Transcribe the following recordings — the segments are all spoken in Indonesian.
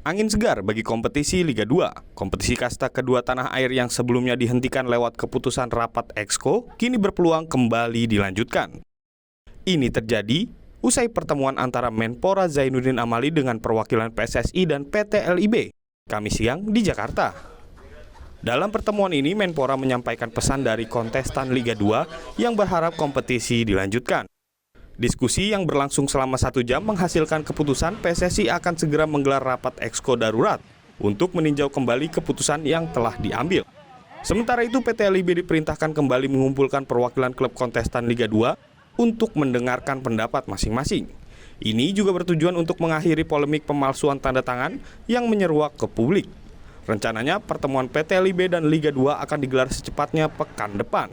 Angin segar bagi kompetisi Liga 2. Kompetisi kasta kedua tanah air yang sebelumnya dihentikan lewat keputusan rapat Exco kini berpeluang kembali dilanjutkan. Ini terjadi usai pertemuan antara Menpora Zainuddin Amali dengan perwakilan PSSI dan PT LIB Kamis siang di Jakarta. Dalam pertemuan ini, Menpora menyampaikan pesan dari kontestan Liga 2 yang berharap kompetisi dilanjutkan. Diskusi yang berlangsung selama 1 jam menghasilkan keputusan PSSI akan segera menggelar rapat Exco darurat untuk meninjau kembali keputusan yang telah diambil. Sementara itu, PT LIB diperintahkan kembali mengumpulkan perwakilan klub kontestan Liga 2 untuk mendengarkan pendapat masing-masing. Ini juga bertujuan untuk mengakhiri polemik pemalsuan tanda tangan yang menyeruak ke publik. Rencananya pertemuan PT LIB dan Liga 2 akan digelar secepatnya pekan depan.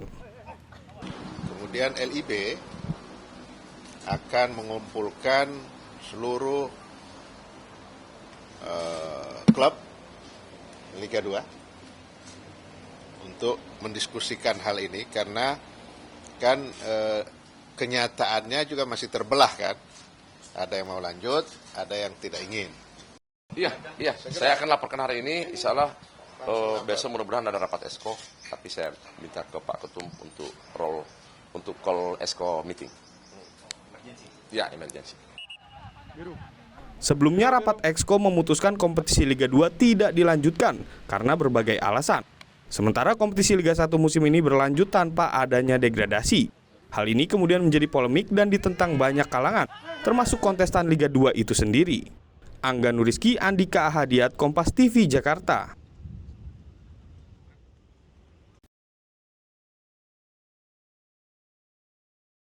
Kemudian LIB akan mengumpulkan seluruh klub Liga 2 untuk mendiskusikan hal ini karena kan kenyataannya juga masih terbelah kan. Ada yang mau lanjut, ada yang tidak ingin. Iya, saya akan laporkan hari ini, insya Allah besok mudah-mudahan ada rapat Exco, tapi saya minta ke Pak Ketum untuk call Exco meeting. Ya, emergency. Sebelumnya rapat Exco memutuskan kompetisi Liga 2 tidak dilanjutkan karena berbagai alasan. Sementara kompetisi Liga 1 musim ini berlanjut tanpa adanya degradasi. Hal ini kemudian menjadi polemik dan ditentang banyak kalangan, termasuk kontestan Liga 2 itu sendiri. Angga Nuriski, Andika Ahadiat, Kompas TV, Jakarta.